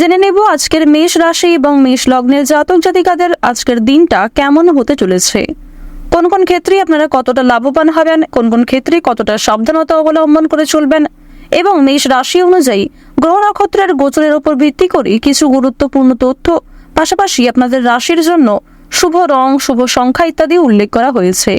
জেনে নেব আজকের মেষ রাশি এবং মেষ লগ্নের জাতক জাতিকাদের আজকের দিনটা কেমন হতে চলেছে। কোন কোন ক্ষেত্রে আপনারা কতটা লাভবান হবেন, কোন কোন ক্ষেত্রে কতটা সাবধানতা অবলম্বন করে চলবেন এবং মেষ রাশি অনুযায়ী গ্রহ নক্ষত্রের গোচরের উপর ভিত্তি করে কিছু গুরুত্বপূর্ণ তথ্য, পাশাপাশি আপনাদের রাশির জন্য শুভ রং, শুভ সংখ্যা ইত্যাদি উল্লেখ করা হয়েছে।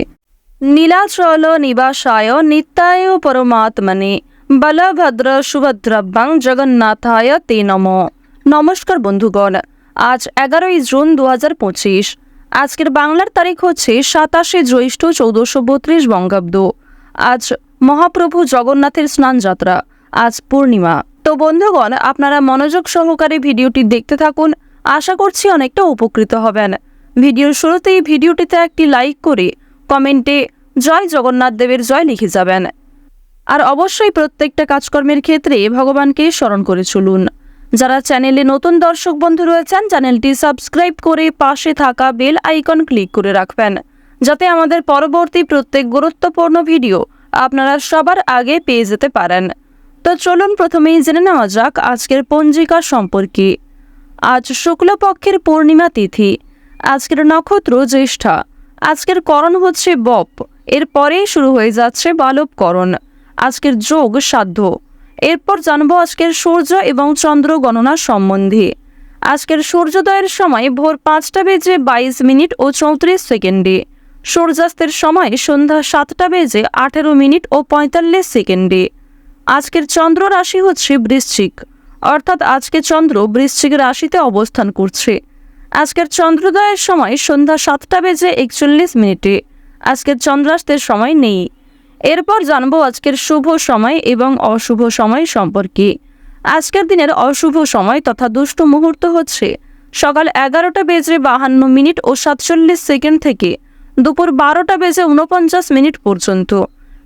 নীলাচল নিবাসায় নিত্যায় পরমাত্মনে বলভদ্র সুভদ্রাভ্যাং জগন্নাথায় তে নমঃ। নমস্কার বন্ধুগণ, আজ 11ই জুন 2025। আজকের বাংলার তারিখ হচ্ছে 27শে জ্যৈষ্ঠ 1432 বঙ্গাব্দ। আজ মহাপ্রভু জগন্নাথের স্নান যাত্রা, আজ পূর্ণিমা। তো বন্ধুগণ, আপনারা মনোযোগ সহকারে ভিডিওটি দেখতে থাকুন, আশা করছি অনেকটা উপকৃত হবেন। ভিডিওর শুরুতেই ভিডিওটিতে একটি লাইক করে কমেন্টে জয় জগন্নাথ দেবের জয় লিখে যাবেন। আর অবশ্যই প্রত্যেকটা কাজকর্মের ক্ষেত্রে ভগবানকে স্মরণ করে চলুন। যারা চ্যানেলে নতুন দর্শক বন্ধু রয়েছেন, চ্যানেলটি সাবস্ক্রাইব করে পাশে থাকা বেল আইকন ক্লিক করে রাখবেন, যাতে আমাদের পরবর্তী প্রত্যেক গুরুত্বপূর্ণ ভিডিও আপনারা সবার আগে পেয়ে যেতে পারেন। তো চলুন প্রথমেই জেনে নেওয়া যাক আজকের পঞ্জিকা সম্পর্কে। আজ শুক্লপক্ষের পূর্ণিমা তিথি, আজকের নক্ষত্র জ্যেষ্ঠা, আজকের করণ হচ্ছে বপ, এরপরেই শুরু হয়ে যাচ্ছে বালবকরণ। আজকের যোগ সাধ্য। এরপর জানবো আজকের সূর্য এবং চন্দ্র গণনা সম্বন্ধে। আজকের সূর্যোদয়ের সময় ভোর 5:22 ও 34 সূর্যাস্তের সময় সন্ধ্যা 7:18 ও 45। আজকের চন্দ্র রাশি হচ্ছে বৃশ্চিক, অর্থাৎ আজকে চন্দ্র বৃশ্চিক রাশিতে অবস্থান করছে। আজকের চন্দ্রোদয়ের সময় সন্ধ্যা 7:41। আজকের চন্দ্রাস্তের সময় নেই। এরপর জানবো আজকের শুভ সময় এবং অশুভ সময় সম্পর্কে। আজকের দিনের অশুভ সময় তথা দুষ্ট মুহূর্ত হচ্ছে সকাল 11:52 ও 47 থেকে দুপুর 12:49 পর্যন্ত।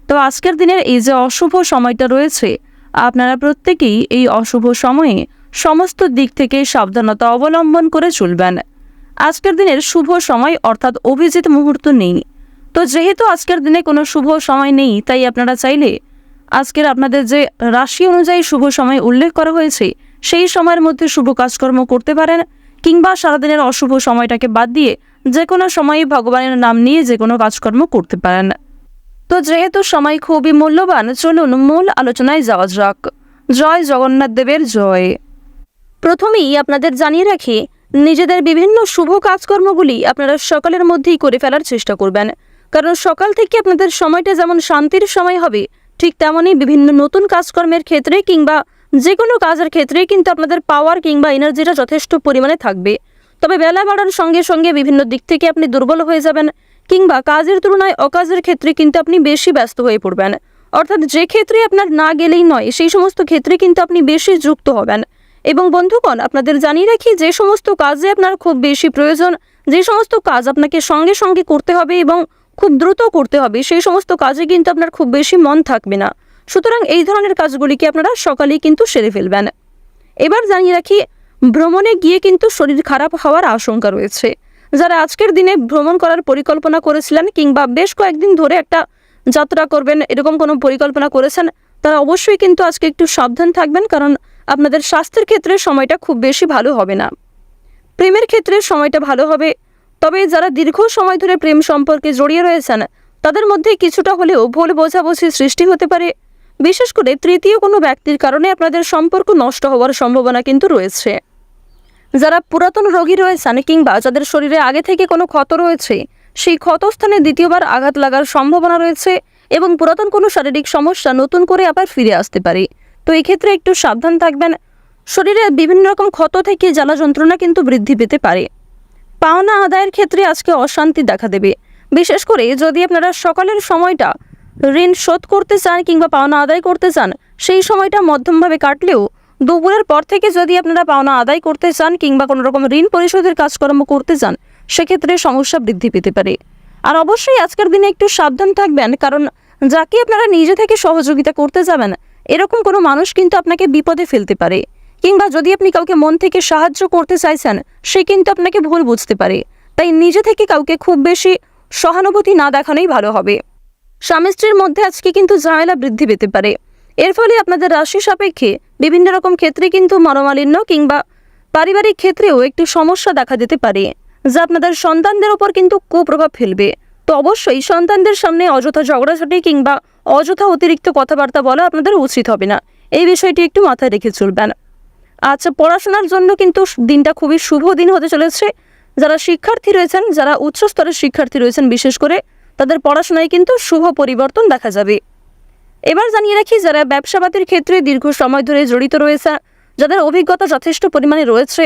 তো আজকের দিনের এই যে অশুভ সময়টা রয়েছে, আপনারা প্রত্যেকেই এই অশুভ সময়ে সমস্ত দিক থেকে সাবধানতা অবলম্বন করে চলবেন। আজকের দিনের শুভ সময় অর্থাৎ অভিজিৎ মুহূর্ত নেই। তো যেহেতু আজকের দিনে কোনো শুভ সময় নেই, তাই আপনারা চাইলে আজকের আপনাদের যে রাশি অনুযায়ী শুভ সময় উল্লেখ করা হয়েছে সেই সময়ের মধ্যে শুভ কাজকর্ম করতে পারেন, কিংবা সারাদিনের অশুভ সময়টাকে বাদ দিয়ে যে কোনো সময়ে ভগবানের নাম নিয়ে যে কোনো কাজকর্ম করতে পারেন। তো যেহেতু সময় খুবই মূল্যবান, চলুন মূল আলোচনায় যাওয়া যাক। জয় জগন্নাথ দেবের জয়। প্রথমেই আপনাদের জানিয়ে রাখি, নিজেদের বিভিন্ন শুভ কাজকর্মগুলি আপনারা সকালের মধ্যেই করে ফেলার চেষ্টা করবেন, কারণ সকাল থেকে আপনাদের সময়টা যেমন শান্তির সময় হবে, ঠিক তেমনই বিভিন্ন নতুন কাজকর্মের ক্ষেত্রে কিংবা যে কোনো কাজের ক্ষেত্রে কিন্তু আপনাদের পাওয়ার কিংবা এনার্জিটা যথেষ্ট পরিমাণে থাকবে। তবে বেলা বাড়ার সঙ্গে সঙ্গে বিভিন্ন দিক থেকে আপনি দুর্বল হয়ে যাবেন, কিংবা কাজের তুলনায় অকাজের ক্ষেত্রে কিন্তু আপনি বেশি ব্যস্ত হয়ে পড়বেন। অর্থাৎ যে ক্ষেত্রে আপনার না গেলেই নয়, সেই সমস্ত ক্ষেত্রে কিন্তু আপনি বেশি যুক্ত হবেন। এবং বন্ধুগণ, আপনাদের জানিয়ে রাখি, যে সমস্ত কাজে আপনার খুব বেশি প্রয়োজন, যে সমস্ত কাজ আপনাকে সঙ্গে সঙ্গে করতে হবে এবং খুব দ্রুত করতে হবে, সেই সমস্ত কাজে কিন্তু আপনার খুব বেশি মন থাকবে না। সুতরাং এই ধরনের কাজগুলিকে আপনারা সকালেই কিন্তু সেরে ফেলবেন। এবার জানিয়ে রাখি, ভ্রমণে গিয়ে কিন্তু শরীর খারাপ হওয়ার আশঙ্কা রয়েছে। যারা আজকের দিনে ভ্রমণ করার পরিকল্পনা করেছিলেন কিংবা বেশ কয়েকদিন ধরে একটা যাত্রা করবেন এরকম কোনো পরিকল্পনা করেছেন, তারা অবশ্যই কিন্তু আজকে একটু সাবধান থাকবেন, কারণ আপনাদের স্বাস্থ্যের ক্ষেত্রে সময়টা খুব বেশি ভালো হবে না। প্রেমের ক্ষেত্রে সময়টা ভালো হবে, তবে যারা দীর্ঘ সময় ধরে প্রেম সম্পর্কে জড়িয়ে রয়েছেন তাদের মধ্যে কিছুটা হলেও ভুল বোঝাবুঝির সৃষ্টি হতে পারে। বিশেষ করে তৃতীয় কোনো ব্যক্তির কারণে আপনাদের সম্পর্ক নষ্ট হওয়ার সম্ভাবনা কিন্তু রয়েছে। যারা পুরাতন রোগী রয়েছেন কিংবা যাদের শরীরে আগে থেকে কোনো ক্ষত রয়েছে, সেই ক্ষতস্থানে দ্বিতীয়বার আঘাত লাগার সম্ভাবনা রয়েছে এবং পুরাতন কোনো শারীরিক সমস্যা নতুন করে আবার ফিরে আসতে পারে। তো এই ক্ষেত্রে একটু সাবধান থাকবেন। শরীরে বিভিন্ন রকম ক্ষত থেকে জ্বালা যন্ত্রণা কিন্তু বৃদ্ধি পেতে পারে। পাওনা আদায়ের ক্ষেত্রে আজকে অশান্তি দেখা দেবে। বিশেষ করে যদি আপনারা সকালের সময়টা ঋণ শোধ করতে চান কিংবা পাওনা আদায় করতে চান, সেই সময়টা মধ্যমভাবে কাটলেও দুপুরের পর থেকে যদি আপনারা পাওনা আদায় করতে চান কিংবা কোনো রকম ঋণ পরিশোধের কাজকর্ম করতে চান, সেক্ষেত্রে সমস্যা বৃদ্ধি পেতে পারে। আর অবশ্যই আজকের দিনে একটু সাবধান থাকবেন, কারণ যাকে আপনারা নিজে থেকে সহযোগিতা করতে যাবেন, এরকম কোনো মানুষ কিন্তু আপনাকে বিপদে ফেলতে পারে, কিংবা যদি আপনি কাউকে মন থেকে সাহায্য করতে চাইছেন, সে কিন্তু আপনাকে ভুল বুঝতে পারে। তাই নিজে থেকে কাউকে খুব বেশি সহানুভূতি না দেখানোই ভালো হবে। স্বামী স্ত্রীর মধ্যে আজকে কিন্তু ঝামেলা বৃদ্ধি পেতে পারে। এর ফলে আপনাদের রাশি সাপেক্ষে বিভিন্ন রকম ক্ষেত্রে কিন্তু মনোমালিন্য কিংবা পারিবারিক ক্ষেত্রেও একটু সমস্যা দেখা দিতে পারে, যা আপনাদের সন্তানদের ওপর কিন্তু কুপ্রভাব ফেলবে। তো অবশ্যই সন্তানদের সামনে অযথা ঝগড়াঝাটি কিংবা অযথা অতিরিক্ত কথাবার্তা বলা আপনাদের উচিত হবে না। এই বিষয়টি একটু মাথায় রেখে চলবেন। আচ্ছা, পড়াশোনার জন্য কিন্তু দিনটা খুবই শুভ দিন হতে চলেছে। যারা শিক্ষার্থী রয়েছেন, যারা উচ্চ স্তরের শিক্ষার্থী রয়েছেন, বিশেষ করে তাদের পড়াশোনায় কিন্তু শুভ পরিবর্তন দেখা যাবে। এবার জানিয়ে রাখি, যারা ব্যবসাপাতির ক্ষেত্রে দীর্ঘ সময় ধরে জড়িত রয়েছে, যাদের অভিজ্ঞতা যথেষ্ট পরিমাণে রয়েছে,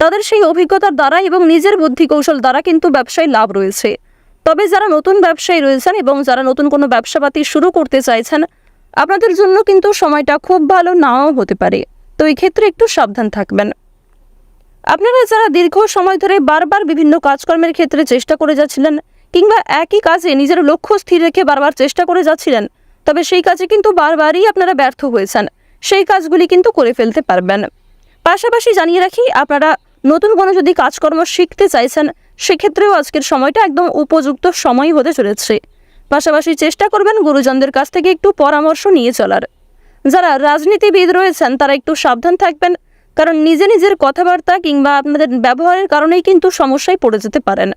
তাদের সেই অভিজ্ঞতার দ্বারা এবং নিজের বুদ্ধি কৌশল দ্বারা কিন্তু ব্যবসায় লাভ রয়েছে। তবে যারা নতুন ব্যবসায়ী রয়েছেন এবং যারা নতুন কোনো ব্যবসাপাতি শুরু করতে চাইছেন, আপনাদের জন্য কিন্তু সময়টা খুব ভালো নাও হতে পারে। তো এই ক্ষেত্রে একটু সাবধান থাকবেন। আপনারা যারা দীর্ঘ সময় ধরে বারবার বিভিন্ন কাজকর্মের ক্ষেত্রে চেষ্টা করে যাচ্ছিলেন কিংবা একই কাজে নিজের লক্ষ্য স্থির রেখে বারবার চেষ্টা করে যাচ্ছিলেন, তবে সেই কাজে কিন্তু বারবারই আপনারা ব্যর্থ হয়েছেন, সেই কাজগুলি কিন্তু করে ফেলতে পারবেন। পাশাপাশি জানিয়ে রাখি, আপনারা নতুন কোনো যদি কাজকর্ম শিখতে চাইছেন, সেক্ষেত্রেও আজকের সময়টা একদম উপযুক্ত সময় হতে চলেছে। পাশাপাশি চেষ্টা করবেন গুরুজনদের কাছ থেকে একটু পরামর্শ নিয়ে চলার। যারা রাজনীতিবিদ রয়েছেন তারা একটু সাবধান থাকবেন, কারণ নিজের কথাবার্তা কিংবা আপনাদের ব্যবহারের কারণেই কিন্তু সমস্যায় পড়ে যেতে পারেন।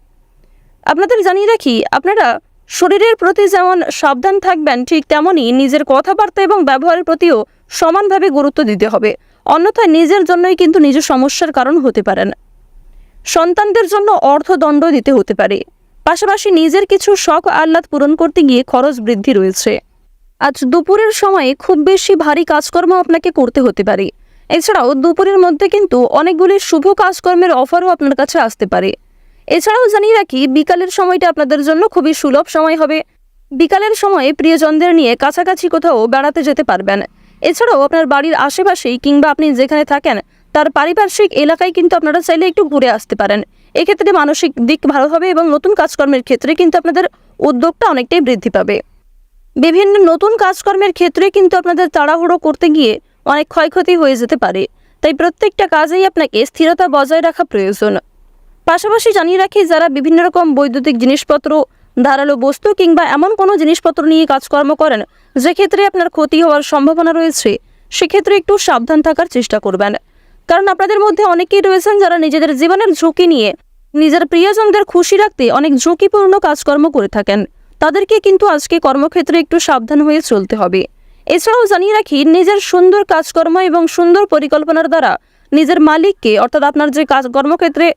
আপনাদের জানিয়ে রাখি, আপনারা শরীরের প্রতি যেমন সাবধান থাকবেন, ঠিক তেমনই নিজের কথাবার্তা এবং ব্যবহারের প্রতিও সমানভাবে গুরুত্ব দিতে হবে। অন্যথায় নিজের জন্যই কিন্তু নিজের সমস্যার কারণ হতে পারেন। সন্তানদের জন্য অর্থদণ্ড দিতে হতে পারে। পাশাপাশি নিজের কিছু শখ আহ্লাদ পূরণ করতে গিয়ে খরচ বৃদ্ধি রয়েছে। আজ দুপুরের সময়ে খুব বেশি ভারী কাজকর্ম আপনাকে করতে হতে পারে। এছাড়াও দুপুরের মধ্যে কিন্তু অনেকগুলি শুভ কাজকর্মের অফারও আপনার কাছে আসতে পারে। এছাড়াও জানিয়ে রাখি, বিকালের সময়টা আপনাদের জন্য খুবই সুলভ সময় হবে। বিকালের সময়ে প্রিয়জনদের নিয়ে কাছাকাছি কোথাও বেড়াতে যেতে পারবেন। এছাড়াও আপনার বাড়ির আশেপাশেই কিংবা আপনি যেখানে থাকেন তার পারিপার্শ্বিক এলাকায় কিন্তু আপনারা চাইলে একটু ঘুরে আসতে পারেন। এক্ষেত্রে মানসিক দিক ভালো হবে এবং নতুন কাজকর্মের ক্ষেত্রে কিন্তু আপনাদের উদ্যোগটা অনেকটাই বৃদ্ধি পাবে। বিভিন্ন নতুন কাজকর্মের ক্ষেত্রে কিন্তু আপনাদের তাড়াহুড়ো করতে গিয়ে অনেক ক্ষয়ক্ষতি হয়ে যেতে পারে। তাই প্রত্যেকটা কাজেই আপনাকে স্থিরতা বজায় রাখা প্রয়োজন। পাশাপাশি জানিয়ে রাখি, যারা বিভিন্ন রকম বৈদ্যুতিক জিনিসপত্র, ধারালো বস্তু কিংবা এমন কোনো জিনিসপত্র নিয়ে কাজকর্ম করেন যে ক্ষেত্রে আপনার ক্ষতি হওয়ার সম্ভাবনা রয়েছে, সেক্ষেত্রে একটু সাবধান থাকার চেষ্টা করবেন। কারণ আপনাদের মধ্যে অনেকেই রয়েছেন যারা নিজেদের জীবনের ঝুঁকি নিয়ে নিজের প্রিয়জনদের খুশি রাখতে অনেক ঝুঁকিপূর্ণ কাজকর্ম করে থাকেন। তাদেরকে কিন্তু আজকে কর্মক্ষেত্রে একটু সাবধান হয়ে চলতে হবে। এছাড়াও জানিয়ে রাখি, নিজের সুন্দর কাজকর্ম এবং সুন্দর পরিকল্পনার দ্বারা নিজের মালিককে, অর্থাৎ আপনার যে কর্মক্ষেত্রে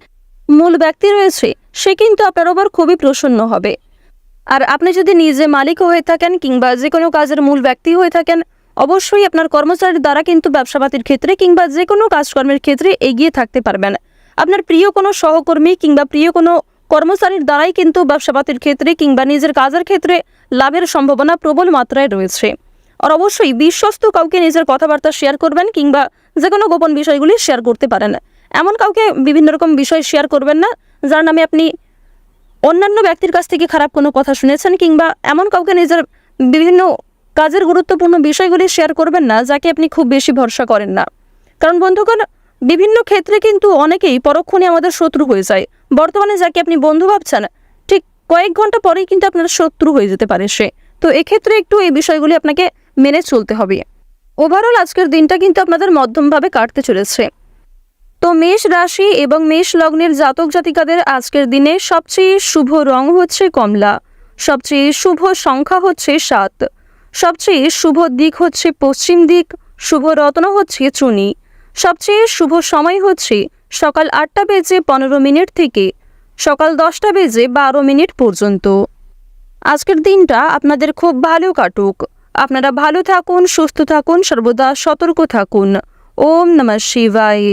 মূল ব্যক্তি রয়েছে, সে কিন্তু আপনার ওপর খুবই প্রসন্ন হবে। আর আপনি যদি নিজে মালিক হয়ে থাকেন কিংবা যে কোনো কাজের মূল ব্যক্তি হয়ে থাকেন, অবশ্যই আপনার কর্মচারীর দ্বারা কিন্তু ব্যবসাপাতির ক্ষেত্রে কিংবা যে কোনো কাজকর্মের ক্ষেত্রে এগিয়ে থাকতে পারবেন। আপনার প্রিয় কোনো সহকর্মী কিংবা প্রিয় কোনো কর্মচারীর দ্বারাই কিন্তু ব্যবসাপাতির ক্ষেত্রে কিংবা নিজের কাজের ক্ষেত্রে লাভের সম্ভাবনা প্রবল মাত্রায় রয়েছে। আর অবশ্যই বিশ্বস্ত কাউকে নিজের কথাবার্তা শেয়ার করবেন কিংবা যে কোনো গোপন বিষয়গুলি শেয়ার করতে পারেন। এমন কাউকে বিভিন্ন রকম বিষয় শেয়ার করবেন না যার নামে আপনি অন্যান্য ব্যক্তির কাছ থেকে খারাপ কোনো কথা শুনেছেন, কিংবা এমন কাউকে নিজের বিভিন্ন কাজের গুরুত্বপূর্ণ বিষয়গুলি শেয়ার করবেন না যাকে আপনি খুব বেশি ভরসা করেন না। কারণ বন্ধুগণ, বিভিন্ন ক্ষেত্রে কিন্তু অনেকেই পরক্ষণে আমাদের শত্রু হয়ে যায়। বর্তমানে যাকে আপনি বন্ধু ভাবছেন, ঠিক কয়েক ঘন্টা পরেই কিন্তু আপনার শত্রু হয়ে যেতে পারে সে। তো এক্ষেত্রে একটু এই বিষয়গুলি আপনাকে মেনে চলতে হবে। ওভারঅল আজকের দিনটা কিন্তু আপনাদের মধ্যমভাবে কাটতে চলেছে। তো মেষ রাশি এবং মেষ লগ্নের জাতক জাতিকাদের আজকের দিনে সবচেয়ে শুভ রং হচ্ছে কমলা, সবচেয়ে শুভ সংখ্যা হচ্ছে 7, সবচেয়ে শুভ দিক হচ্ছে পশ্চিম দিক, শুভ রত্ন হচ্ছে চুনি, সবচেয়ে শুভ সময় হচ্ছে সকাল 8:15 থেকে সকাল 10:12 পর্যন্ত। আজকের দিনটা আপনাদের খুব ভালো কাটুক। আপনারা ভালো থাকুন, সুস্থ থাকুন, সর্বদা সতর্ক থাকুন। ওম নমঃ শিবায়।